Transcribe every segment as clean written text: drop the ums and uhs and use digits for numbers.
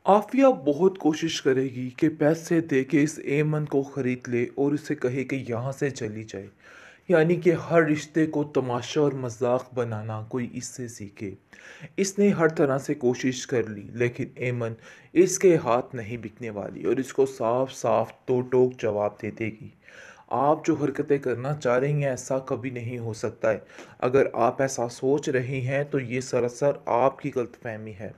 आफिया बहुत कोशिश करेगी कि पैसे दे के इस एमन को ख़रीद ले और उसे कहे कि यहाँ से चली जाए। यानी कि हर रिश्ते को तमाशा और मजाक बनाना कोई इससे सीखे। इसने हर तरह से कोशिश कर ली लेकिन एमन इसके हाथ नहीं बिकने वाली और इसको साफ साफ तो टोक जवाब दे देगी। आप जो हरकतें करना चाह रही हैं ऐसा कभी नहीं हो सकता है। अगर आप ऐसा सोच रही हैं तो ये सरासर आपकी गलतफहमी है।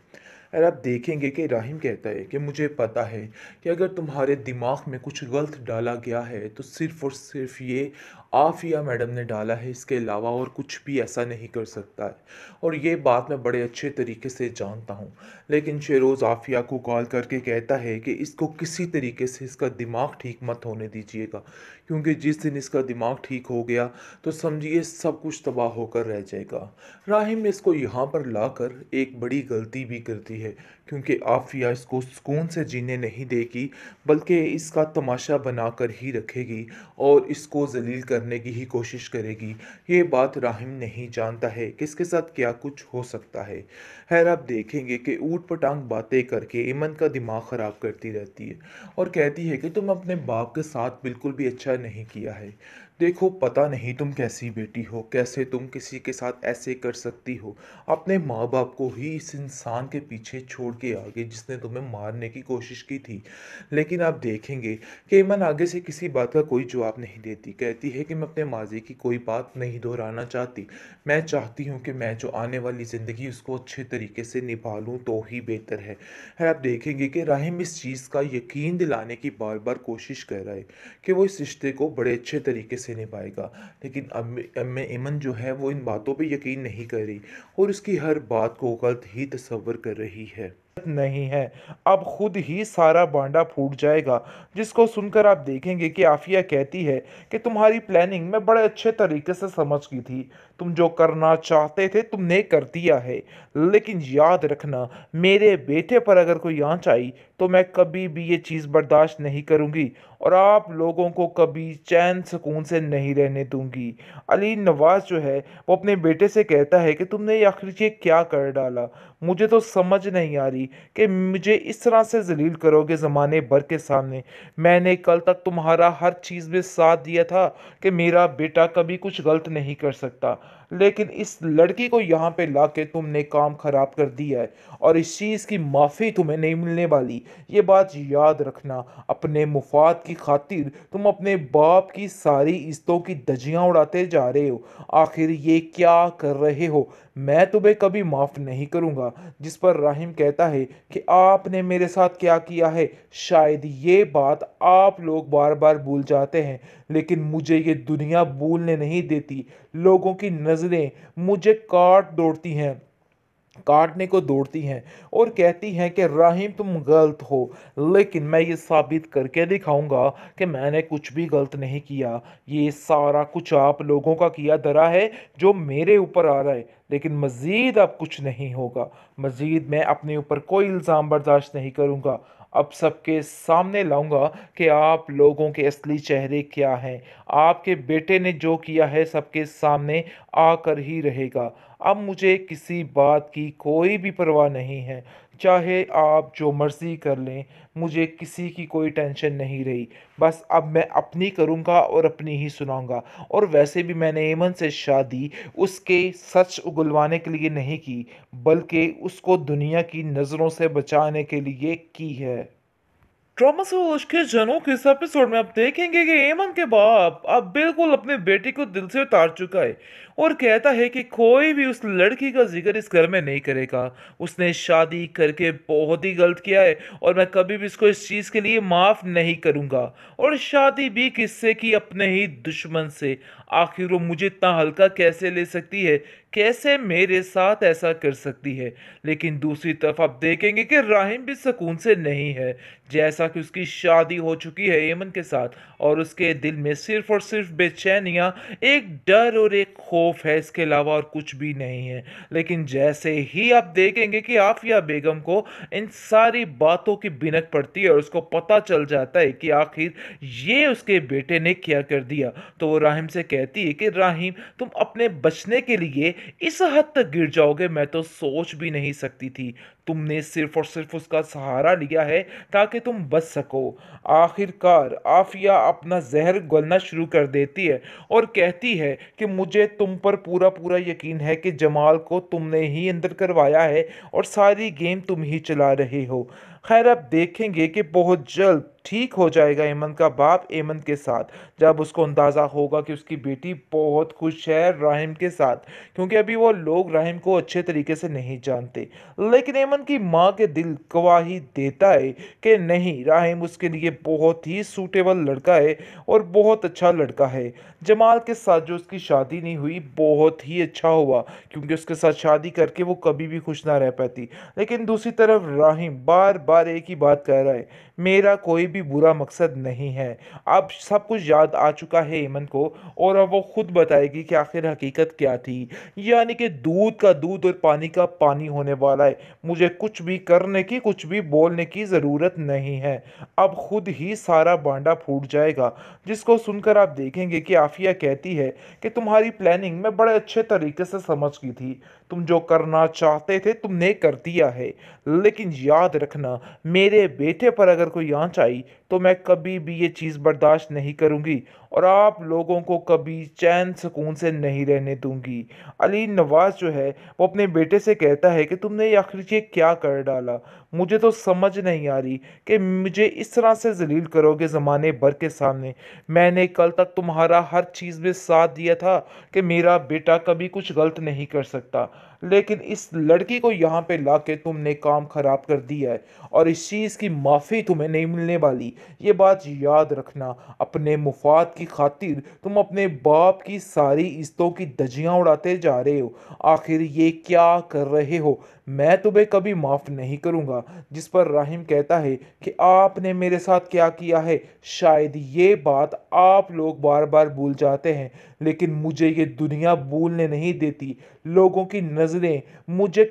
और आप देखेंगे कि राहिम कहता है कि मुझे पता है कि अगर तुम्हारे दिमाग में कुछ गलत डाला गया है तो सिर्फ़ और सिर्फ ये आफिया मैडम ने डाला है, इसके अलावा और कुछ भी ऐसा नहीं कर सकता है। और ये बात मैं बड़े अच्छे तरीके से जानता हूँ। लेकिन शेरोज़ आफिया को कॉल करके कहता है कि इसको किसी तरीके से इसका दिमाग ठीक मत होने दीजिएगा, क्योंकि जिस दिन इसका दिमाग ठीक हो गया तो समझिए सब कुछ तबाह होकर रह जाएगा। राहिम इसको यहाँ पर लाकर एक बड़ी गलती भी करती है, क्योंकि आफिया इसको सुकून से जीने नहीं देगी बल्कि इसका तमाशा बनाकर ही रखेगी और इसको जलील करने की ही कोशिश करेगी। ये बात राहिम नहीं जानता है कि इसके साथ क्या कुछ हो सकता है। खैर आप देखेंगे कि ऊट पटांग बातें करके इमन का दिमाग ख़राब करती रहती है और कहती है कि तुम अपने बाप के साथ बिल्कुल भी अच्छा नहीं किया है। देखो पता नहीं तुम कैसी बेटी हो, कैसे तुम किसी के साथ ऐसे कर सकती हो। अपने माँ बाप को ही इस इंसान के पीछे छोड़ के आ गई जिसने तुम्हें मारने की कोशिश की थी। लेकिन आप देखेंगे कि ईमन आगे से किसी बात का कोई जवाब नहीं देती। कहती है कि मैं अपने माजी की कोई बात नहीं दोहराना चाहती। मैं चाहती हूँ कि मैं जो आने वाली ज़िंदगी उसको अच्छे तरीके से निभा लूँ तो ही बेहतर है। और आप देखेंगे कि राहिम इस चीज़ का यकीन दिलाने की बार बार कोशिश कर रहा है कि वो इस रिश्ते को बड़े अच्छे तरीके से निभाएगा। लेकिन अम्मे इमन जो है वो इन बातों पे यकीन नहीं कर रही और उसकी हर बात को गलत ही तस्वर कर रही है। नहीं है। अब खुद ही सारा बांडा फूट जाएगा। जिसको सुनकर आप देखेंगे कि आफिया कहती है कि तुम्हारी प्लानिंग मैं बड़े अच्छे तरीके से समझ गई थी। तुम जो करना चाहते थे तुमने कर दिया है। लेकिन याद रखना, मेरे बेटे पर अगर कोई आंच आई तो मैं कभी भी ये चीज़ बर्दाश्त नहीं करूंगी और आप लोगों को कभी चैन सुकून से नहीं रहने दूंगी। अली नवाज जो है वो अपने बेटे से कहता है कि तुमने ये आखिर ये क्या कर डाला। मुझे तो समझ नहीं आ रही कि मुझे इस तरह से जलील करोगे ज़माने भर के सामने। मैंने कल तक तुम्हारा हर चीज़ में साथ दिया था कि मेरा बेटा कभी कुछ गलत नहीं कर सकता, लेकिन इस लड़की को यहाँ पे लाके तुमने काम खराब कर दिया है और इस चीज़ की माफ़ी तुम्हें नहीं मिलने वाली। ये बात याद रखना। अपने मुफाद की खातिर तुम अपने बाप की सारी इज्जतों की धज्जियां उड़ाते जा रहे हो। आखिर ये क्या कर रहे हो? मैं तुम्हें कभी माफ़ नहीं करूँगा। जिस पर राहिम कहता है कि आपने मेरे साथ क्या किया है, शायद ये बात आप लोग बार बार भूल जाते हैं, लेकिन मुझे ये दुनिया भूलने नहीं देती। लोगों की नज़रें मुझे काटने को दौड़ती हैं और कहती हैं कि राहिम तुम गलत हो। लेकिन मैं ये साबित करके दिखाऊंगा कि मैंने कुछ भी गलत नहीं किया। ये सारा कुछ आप लोगों का किया धरा है जो मेरे ऊपर आ रहा है। लेकिन मज़ीद अब कुछ नहीं होगा। मज़ीद मैं अपने ऊपर कोई इल्ज़ाम बर्दाश्त नहीं करूंगा। अब सबके सामने लाऊंगा कि आप लोगों के असली चेहरे क्या हैं। आपके बेटे ने जो किया है सबके सामने आकर ही रहेगा। अब मुझे किसी बात की कोई भी परवाह नहीं है। चाहे आप जो मर्ज़ी कर लें, मुझे किसी की कोई टेंशन नहीं रही। बस अब मैं अपनी करूँगा और अपनी ही सुनाऊँगा। और वैसे भी मैंने ऐमन से शादी उसके सच उगलवाने के लिए नहीं की, बल्कि उसको दुनिया की नज़रों से बचाने के लिए की है। ड्रामा से उलझ के जनों के इस एपिसोड में आप देखेंगे कि एमन के बाप अब बिल्कुल अपने बेटे को दिल से उतार चुका है और कहता है कि कोई भी उस लड़की का जिक्र इस घर में नहीं करेगा। उसने शादी करके बहुत ही गलत किया है और मैं कभी भी इसको इस चीज़ के लिए माफ़ नहीं करूँगा। और शादी भी किससे की, अपने ही दुश्मन से। आखिर वो मुझे इतना हल्का कैसे ले सकती है, कैसे मेरे साथ ऐसा कर सकती है। लेकिन दूसरी तरफ आप देखेंगे कि राहिम भी सुकून से नहीं है। जैसा कि उसकी शादी हो चुकी है एमन के साथ और उसके दिल में सिर्फ और सिर्फ बेचैनियां, एक डर और एक खौफ है, इसके अलावा और कुछ भी नहीं है। लेकिन जैसे ही आप देखेंगे कि आफिया बेगम को इन सारी बातों की बिनक पड़ती है और उसको पता चल जाता है कि आखिर ये उसके बेटे ने क्या कर दिया, तो वो राहिम से कहती है कि राहिम तुम अपने बचने के लिए इस हद तक गिर जाओगे मैं तो सोच भी नहीं सकती थी। तुमने सिर्फ और सिर्फ उसका सहारा लिया है ताकि तुम बच सको। आखिरकार आफिया अपना जहर गलना शुरू कर देती है और कहती है कि मुझे तुम पर पूरा पूरा यकीन है कि जमाल को तुमने ही अंदर करवाया है और सारी गेम तुम ही चला रहे हो। खैर, अब देखेंगे कि बहुत जल्द ठीक हो जाएगा एमन का बाप एमन के साथ, जब उसको अंदाज़ा होगा कि उसकी बेटी बहुत खुश है राहिम के साथ, क्योंकि अभी वो लोग राहिम को अच्छे तरीके से नहीं जानते। लेकिन एमन की माँ के दिल गवाही देता है कि नहीं, राहिम उसके लिए बहुत ही सूटेबल लड़का है और बहुत अच्छा लड़का है। जमाल के साथ जो उसकी शादी नहीं हुई बहुत ही अच्छा हुआ, क्योंकि उसके साथ शादी करके वो कभी भी खुश ना रह पाती। लेकिन दूसरी तरफ राहिम बार बार एक ही बात कह रहा है, मेरा कोई भी बुरा मकसद नहीं है। अब सब कुछ याद आ चुका है ईमन को, और अब वो खुद बताएगी कि आखिर हकीकत क्या थी। यानी कि दूध का दूध और पानी का पानी होने वाला है। मुझे कुछ भी करने की, कुछ भी बोलने की ज़रूरत नहीं है। अब खुद ही सारा बांडा फूट जाएगा। जिसको सुनकर आप देखेंगे कि आफिया कहती है कि तुम्हारी प्लानिंग मैं बड़े अच्छे तरीके से समझ गई थी। तुम जो करना चाहते थे तुमने कर दिया है, लेकिन याद रखना, मेरे बेटे पर अगर कोई आंच आई तो मैं कभी भी ये चीज़ बर्दाश्त नहीं करूंगी और आप लोगों को कभी चैन सुकून से नहीं रहने दूंगी। अली नवाज जो है वो अपने बेटे से कहता है कि तुमने ये आखिर ये क्या कर डाला। मुझे तो समझ नहीं आ रही कि मुझे इस तरह से जलील करोगे ज़माने भर के सामने। मैंने कल तक तुम्हारा हर चीज़ में साथ दिया था कि मेरा बेटा कभी कुछ गलत नहीं कर सकता, लेकिन इस लड़की को यहाँ पे लाके तुमने काम खराब कर दिया है और इस चीज़ की माफ़ी तुम्हें नहीं मिलने वाली। ये बात याद रखना। अपने मुफाद की खातिर तुम अपने बाप की सारी इज्जतों की धज्जियां उड़ाते जा रहे हो। आखिर ये क्या कर रहे हो? मैं तुम्हें कभी माफ़ नहीं करूँगा। जिस पर राहिम कहता है कि आपने मेरे साथ क्या किया है, शायद ये बात आप लोग बार बार भूल जाते हैं, लेकिन मुझे ये दुनिया भूलने नहीं देती। लोगों की नज़रें मुझे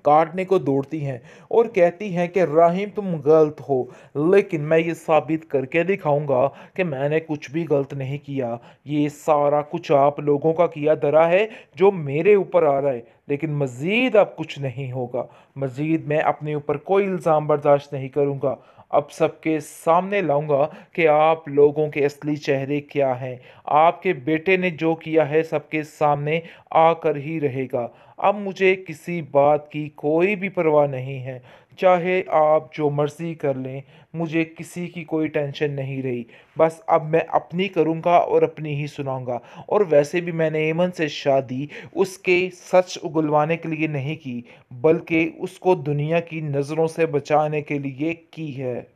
काटने को दौड़ती हैं और कहती हैं कि राहिम तुम गलत हो, लेकिन मैं ये साबित करके दिखाऊंगा कि मैंने कुछ भी गलत नहीं किया। ये सारा कुछ आप लोगों का किया धरा है जो मेरे ऊपर आ रहा है, लेकिन मज़ीद अब कुछ नहीं होगा। मज़ीद मैं अपने ऊपर कोई इल्ज़ाम बर्दाश्त नहीं करूंगा। अब सबके सामने लाऊंगा कि आप लोगों के असली चेहरे क्या हैं। आपके बेटे ने जो किया है सबके सामने आकर ही रहेगा। अब मुझे किसी बात की कोई भी परवाह नहीं है। चाहे आप जो मर्ज़ी कर लें, मुझे किसी की कोई टेंशन नहीं रही। बस अब मैं अपनी करूँगा और अपनी ही सुनाऊँगा। और वैसे भी मैंने ऐमन से शादी उसके सच उगलवाने के लिए नहीं की, बल्कि उसको दुनिया की नज़रों से बचाने के लिए की है।